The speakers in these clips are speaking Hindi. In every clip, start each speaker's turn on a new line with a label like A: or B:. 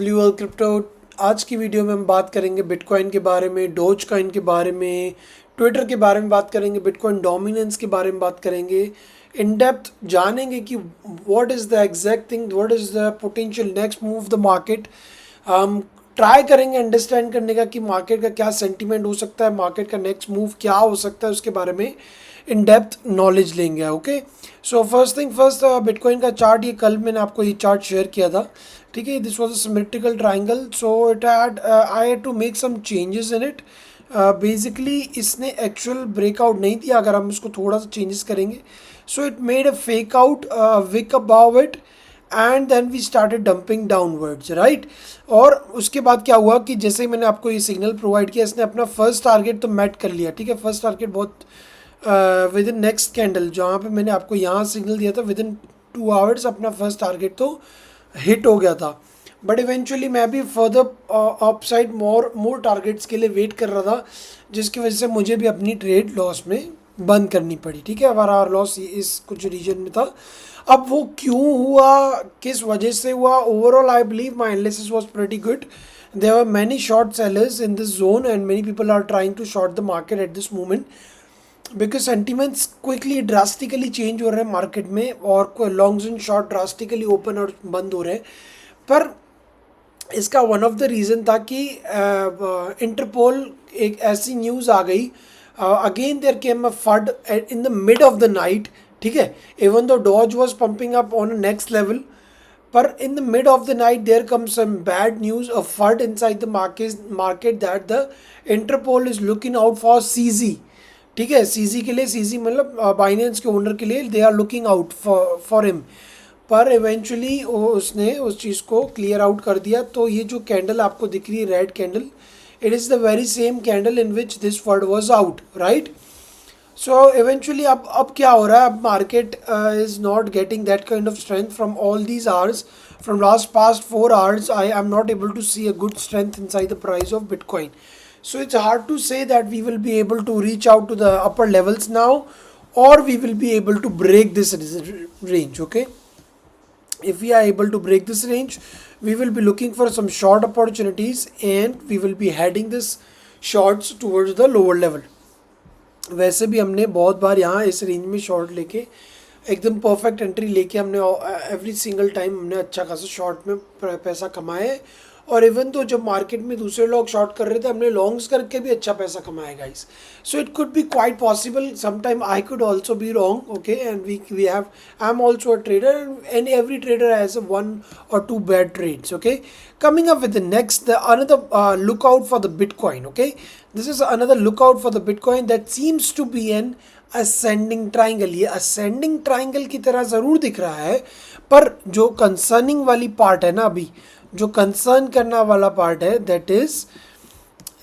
A: World crypto. आज की वीडियो में हम बात करेंगे बिटकॉइन के बारे में, डोज कॉइन के बारे में, ट्विटर के बारे में बात करेंगे, बिटकॉइन डोमिनेंस के बारे में बात करेंगे। इन डेप्थ जानेंगे कि what is the exact thing, what is the potential next move the market. हम ट्राई करेंगे अंडरस्टैंड करने का कि मार्केट का क्या सेंटीमेंट हो सकता है, मार्केट का नेक्स्ट मूव क्या हो सकता है, उसके बारे में इन डेप्थ नॉलेज लेंगे। Okay, so first thing first, bitcoin का चार्ट, ये कल मैंने आपको ये चार्ट शेयर किया था। ठीक है, this was a symmetrical triangle, so it had I had to make some changes in it. Basically इसने एक्चुअल ब्रेकआउट नहीं दिया, अगर हम इसको थोड़ा सा चेंजेस करेंगे। So it made a fake out wick about it and then we started dumping downwards, right. और उसके बाद क्या हुआ कि जैसे ही मैंने आपको ये सिग्नल प्रोवाइड किया, इसने अपना फर्स्ट टारगेट तो मेट कर लिया। ठीक है, फर्स्ट टारगेट बहुत विद इन नेक्स्ट कैंडल, जहाँ पे मैंने आपको यहाँ सिग्नल दिया था, विद इन 2 आवर्स अपना फर्स्ट टारगेट तो हिट हो गया था। बट इवेंचुअली मैं भी फर्दर अपसाइड मोर टारगेट्स के लिए वेट कर रहा था, जिसकी वजह से मुझे भी अपनी ट्रेड लॉस में बंद करनी पड़ी। ठीक है, हमारा लॉस इस कुछ रीजन में था। अब वो क्यों हुआ, किस वजह से हुआ, overall I believe my analysis was pretty good. There were many short sellers in this zone and many people are trying to short the market at this moment, because sentiments quickly drastically change हो रहे हैं मार्केट में, और longs and short drastically open और बंद हो रहे हैं। पर इसका वन ऑफ द रीज़न था कि इंटरपोल एक ऐसी न्यूज़ आ गई, again there came a FUD in the middle of the night. ठीक है, even though Doge was pumping up on a next level, पर in the mid of the night there comes some bad news, a FUD inside the market that the Interpol is looking out for CZ। ठीक है, CZ के लिए, CZ मतलब बाइनेंस के ओनर के लिए, they are looking out for him. पर इवेंचुअली उसने उस चीज़ को क्लियर आउट कर दिया। तो ये जो कैंडल आपको दिख रही है, red candle, it is the very same candle in which this FUD was out, right. So eventually अब क्या हो रहा है, अब market is not getting that kind of strength from all these hours. From last past 4 hours I am not able to see a good strength inside the price of Bitcoin. So it's hard to say that we will be able to reach out to the upper levels now, or we will be able to break this range. Okay, if we are able to break this range, we will be looking for some short opportunities and we will be heading this shorts towards the lower level. वैसे भी हमने बहुत बार यहाँ इस रेंज में शॉर्ट लेके एकदम परफेक्ट एंट्री लेके हमने एवरी सिंगल टाइम हमने अच्छा खासा शॉर्ट में पैसा कमाया है। और इवन तो जब मार्केट में दूसरे लोग शॉर्ट कर रहे थे, हमने लॉन्ग्स करके भी अच्छा पैसा कमाया guys. So it could be quite possible, sometime I could also be wrong. Okay, and we have, I am also a trader and every trader has one और two bad trades. Okay, coming up with the next, the another lookout for the Bitcoin. Okay, this is another lookout for the Bitcoin that seems to be an ascending triangle। ये ascending triangle की तरह ज़रूर दिख रहा है, पर जो कंसर्निंग वाली पार्ट है ना, अभी जो कंसर्न करना वाला पार्ट है, that is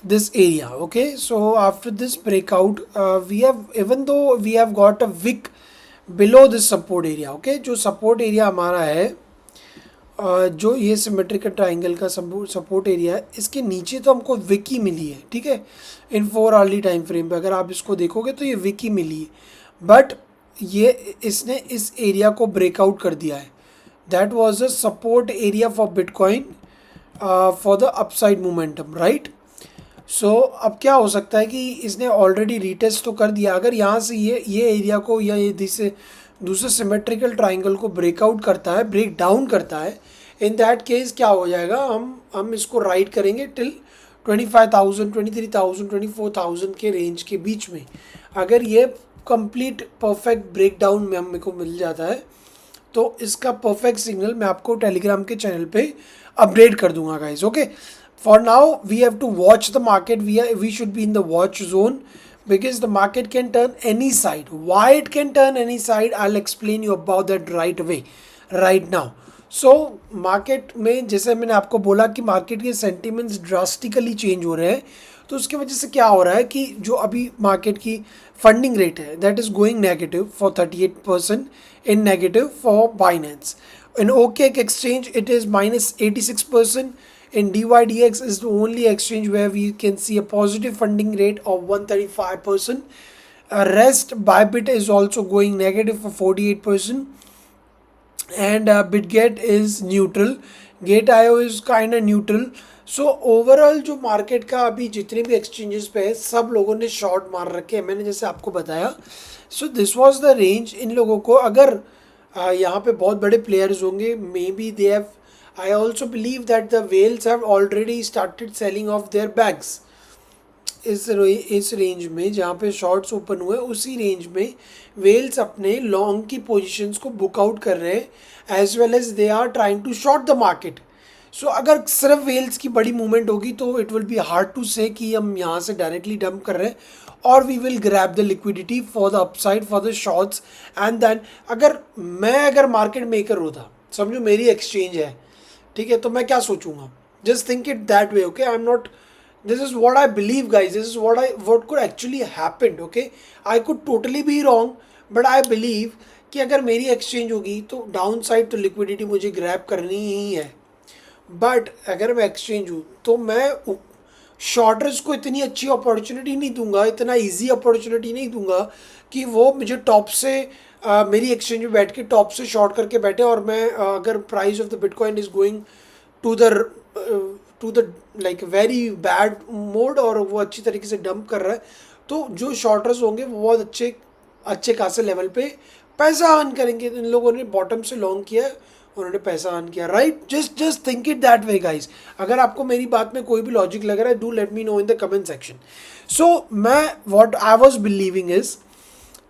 A: this area। okay, so after this breakout we have, even though we have got a wick below this support area। okay, जो support area हमारा है, जो ये सिमेट्रिकल ट्राइंगल का सपोर्ट एरिया है, इसके नीचे तो हमको विकी मिली है। ठीक है, इन 4 आवर्ली टाइम फ्रेम पे अगर आप इसको देखोगे तो ये विकी मिली है, बट ये इसने इस एरिया को ब्रेकआउट कर दिया है। That was a support area for bitcoin for the upside momentum, right. So अब क्या हो सकता है कि इसने ऑलरेडी रीटेस्ट तो कर दिया। अगर यहाँ से ये एरिया को या ये दूसरे सिमेट्रिकल ट्राइंगल को ब्रेकआउट करता है, ब्रेक डाउन करता है, इन दैट केस क्या हो जाएगा, हम इसको राइट करेंगे टिल 25,000, 23,000, 24,000 के रेंज के बीच में। अगर ये कंप्लीट परफेक्ट ब्रेक डाउन में हम को मिल जाता है, तो इसका परफेक्ट सिग्नल मैं आपको टेलीग्राम के चैनल पे अपडेट कर दूंगा guys. Okay, for now we have to watch the market, we should be in the watch zone, because the market can turn any side. Why it can turn any side, I'll explain you about that right away, right now. So market में जैसे मैंने आपको बोला कि मार्केट के सेंटिमेंट्स ड्रास्टिकली चेंज हो रहे हैं, तो उसकी वजह से क्या हो रहा है कि जो अभी मार्केट की फंडिंग रेट है, that is going negative for 38%, in negative for Binance. In OKX exchange it is minus 86%. In DYDX is the only exchange where we can see a positive funding rate of 135%. Rest Bybit is also going negative for 48%, and Bitget is neutral Gate IO is kind of neutral. So overall जो मार्केट का अभी जितने भी एक्सचेंजेस पे है सब लोगों ने शॉर्ट मार रखे हैं, मैंने जैसे आपको बताया. So this was the range. इन लोगों को अगर यहाँ पे बहुत बड़े प्लेयर्स होंगे, may be they have, I also believe that the whales have already started selling of their bags. इस रेंज में जहाँ पे शॉर्ट्स ओपन हुए उसी रेंज में वेल्स अपने लॉन्ग की पोजीशंस को बुक आउट कर रहे हैं, as well as they are trying to short the market. So अगर सिर्फ वेल्स की बड़ी मूवमेंट होगी तो it will be hard to say कि हम यहाँ से डायरेक्टली डंप कर रहे हैं, और we will grab the liquidity for the upside for the shorts. And then अगर मार्केट मेकर होता, समझो मेरी एक्सचेंज है, ठीक है, तो मैं क्या सोचूंगा. Just think it that way. Okay, I am not, this is what I believe, guys. This is what could actually happen. Okay, I could totally be wrong, but I believe कि अगर मेरी एक्सचेंज होगी तो डाउन साइड तो लिक्विडिटी मुझे ग्रैब करनी ही है. बट अगर मैं एक्सचेंज हूँ तो मैं शॉर्टर्स को इतनी अच्छी अपॉर्चुनिटी नहीं दूंगा, इतना इजी अपॉर्चुनिटी नहीं दूंगा कि वो मुझे टॉप से मेरी एक्सचेंज में बैठ के टॉप से शॉर्ट करके बैठे, और मैं अगर price of the Bitcoin is going to the like very bad mode और वो अच्छी तरीके से डंप कर रहा है, तो जो शॉर्टर्स होंगे वो बहुत अच्छे अच्छे खासे लेवल पे पैसा अर्न करेंगे. इन लोगों ने बॉटम से लॉन्ग किया है, उन्होंने पैसा अर्न किया. Right, just think it that way guys. अगर आपको मेरी बात में कोई भी लॉजिक लग रहा है, do let me know in the comment section. So मैं what I was believing is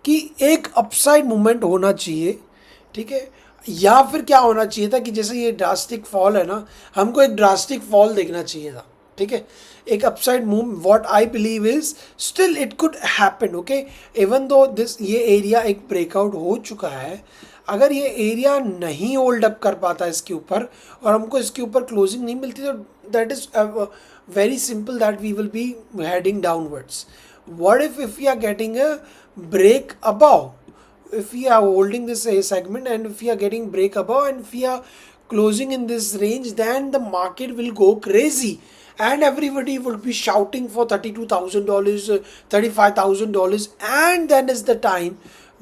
A: कि एक अपसाइड मूवमेंट होना चाहिए, ठीक है, या फिर क्या होना चाहिए था कि जैसे ये ड्रास्टिक फॉल है ना, हमको एक ड्रास्टिक फॉल देखना चाहिए था. ठीक है, एक upside move. What I believe is still it could happen. Okay, even though this ये एरिया एक ब्रेकआउट हो चुका है, अगर ये एरिया नहीं होल्ड अप कर पाता इसके ऊपर और हमको इसके ऊपर क्लोजिंग नहीं मिलती, तो that is very simple that we will be heading downwards. What if we are getting a break above, if we are holding this segment and if we are getting break above and if we are closing in this range, then the market will go crazy and everybody will be shouting for $32,000, $35,000, and then is the time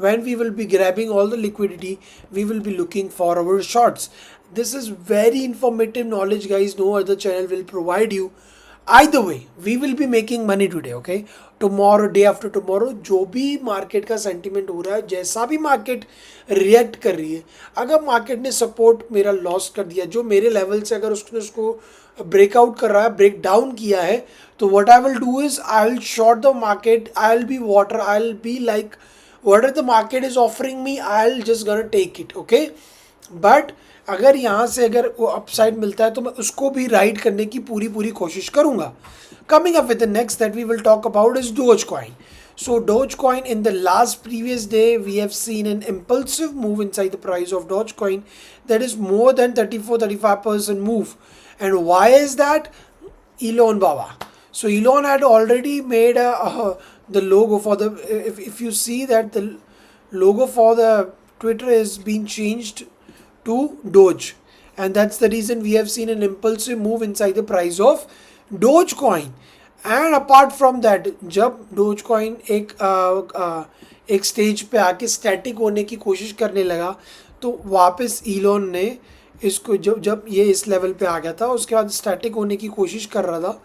A: when we will be grabbing all the liquidity, we will be looking for our shorts. This is very informative knowledge, guys. No other channel will provide you. Either way, we will be making money today. Okay, tomorrow, day after tomorrow, जो भी मार्केट का सेंटीमेंट हो रहा है, जैसा भी मार्केट रिएक्ट कर रही है, अगर मार्केट ने सपोर्ट मेरा लॉस कर दिया, जो मेरे लेवल से अगर उसको ब्रेकआउट कर रहा है, ब्रेक डाउन किया है, तो what I will do is I will short the market. I will be water, I will be like whatever the market is offering me, I'll just gonna take it. Okay, but अगर यहाँ से अगर वो अपसाइड मिलता है तो मैं उसको भी राइड करने की पूरी कोशिश करूँगा. Coming up with the next that we will talk about is Dogecoin. So Dogecoin, in the last previous day, we have seen an impulsive move inside the price of Dogecoin that is more than 34-35% move. And why is that? Elon Baba. So Elon had already made the logo for the, if you see that the logo for the Twitter is being changed to Doge, and that's the reason we have seen an impulsive move inside the price of Dogecoin. And apart from that, जब Dogecoin एक स्टेज पे आके स्टैटिक होने की कोशिश करने लगा, तो वापस ईलॉन ने इसको जब ये इस लेवल पे आ गया था, उसके बाद स्टैटिक होने की कोशिश कर रहा था,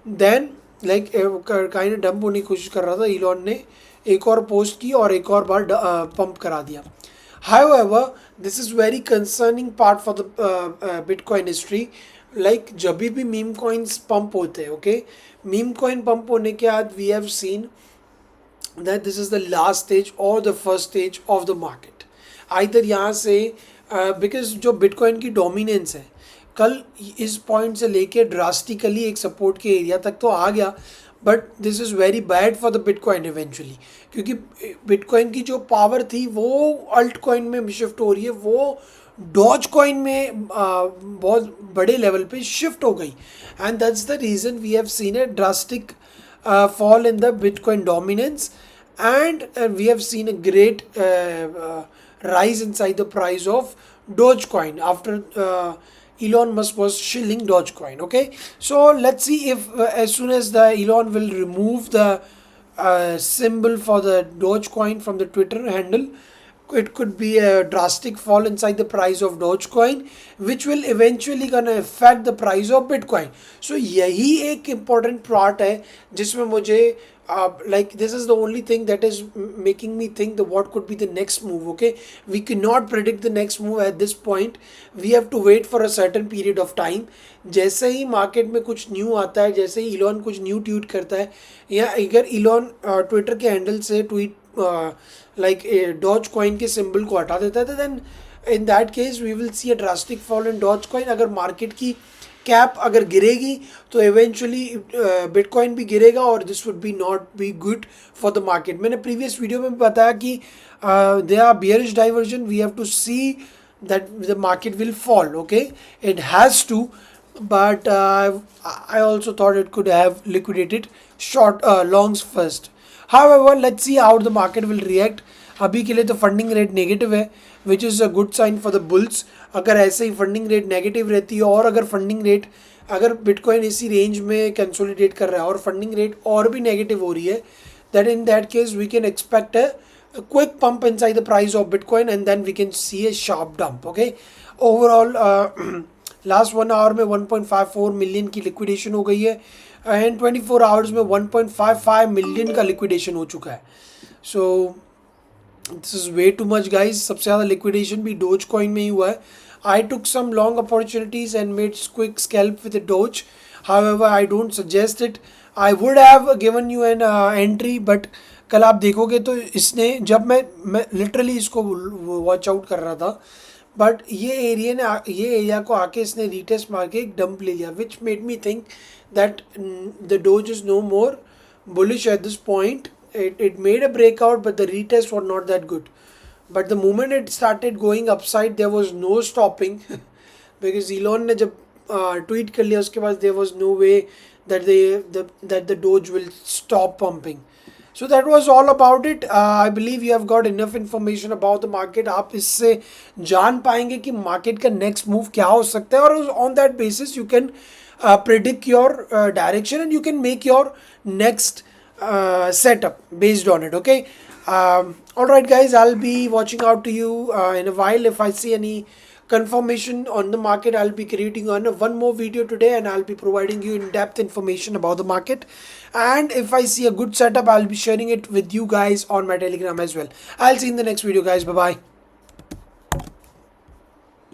A: देन लाइक काइंड डंप होने की कोशिश कर रहा था, ईलॉन ने एक और पोस्ट की और एक और बार पंप करा दिया. However, this is very concerning part for the Bitcoin history. Like जब भी मीम कॉइन्स पंप होते हैं, ओके, मीम कॉइन पंप होने के बाद we have seen that this is the last stage और the first stage of the market. Either यहाँ से बिकॉज जो बिटकॉइन की डोमिनेंस है, कल इस पॉइंट से लेके ड्रास्टिकली एक सपोर्ट के एरिया तक तो आ गया, but this is very bad for the bitcoin eventually, क्योंकि बिटकॉइन की जो पावर थी वो अल्ट कॉइन में शिफ्ट हो रही है, वो डॉज कॉइन में बहुत बड़े लेवल पे शिफ्ट हो गई. And that's the reason we have seen a drastic fall in the Bitcoin dominance, and we have seen a great rise inside the price of Dogecoin after Elon Musk was shilling Dogecoin. Okay, so let's see if as soon as the Elon will remove the symbol for the Dogecoin from the Twitter handle, it could be a drastic fall inside the price of Dogecoin, which will eventually gonna affect the price of Bitcoin. So यही एक important part है जिसमें मुझे like this is the only thing that is making me think that what could be the next move. Okay, we cannot predict the next move at this point. We have to wait for a certain period of time. जैसे ही मार्केट में कुछ न्यू आता है, जैसे ही इलॉन कुछ न्यू ट्वीट करता है, या अगर इलॉन ट्विटर के हैंडल से ट्वीट लाइक डॉज कॉइन के सिंबल को हटा देता है, then in that case we will see a drastic fall in Dogecoin. अगर मार्केट की कैप अगर गिरेगी तो इवेंचुअली बिटकॉइन भी गिरेगा और this would be not be good for the market. मैंने प्रीवियस वीडियो में बताया कि they are bearish divergence, we have to see that the market will fall. Okay, it has to, but I also thought it could have liquidated short longs first. However, let's see how the market will react. अभी के लिए तो फंडिंग रेट नेगेटिव है, which is a good sign for the bulls. अगर ऐसे ही फंडिंग रेट नेगेटिव रहती है और अगर फंडिंग रेट अगर बिटकॉइन इसी रेंज में कंसोलिडेट कर रहा है और फंडिंग रेट और भी नेगेटिव हो रही है, that in that case we can expect a quick pump inside the price of Bitcoin and then we can see a sharp dump. Okay, overall last 1 hour में 1.54 मिलियन की लिक्विडेशन हो गई है एंड 24 आवर्स में 1.55 मिलियन का लिक्विडेशन हो चुका है. So this is way too much guys. सबसे ज़्यादा लिक्विडेशन भी डोज कॉइन में ही हुआ है. I took some long opportunities and made quick scalp with the Doge. However, I don't suggest it. I would have given you an entry, but कल आप देखोगे तो इसने जब मैं लिटरली इसको वॉच आउट कर रहा था, बट ये एरिया को आके इसने रीटेस्ट मार के एक डंप ले लिया, which made me think that the Doge is no more bullish at this point. It made a breakout, but the retest was not that good. But the moment it started going upside, there was no stopping because Elon ने जब tweet कर लिया उसके बाद there was no way that the Doge will stop pumping. So that was all about it. I believe you have got enough information about the market. आप इससे जान पाएंगे कि market का next move क्या हो सकता है और on that basis you can predict your direction and you can make your next setup based on it. Okay. All right guys, I'll be watching out to you in a while. If I see any confirmation on the market, I'll be creating one more video today and I'll be providing you in-depth information about the market. And if I see a good setup, I'll be sharing it with you guys on my Telegram as well. I'll see you in the next video guys. Bye bye.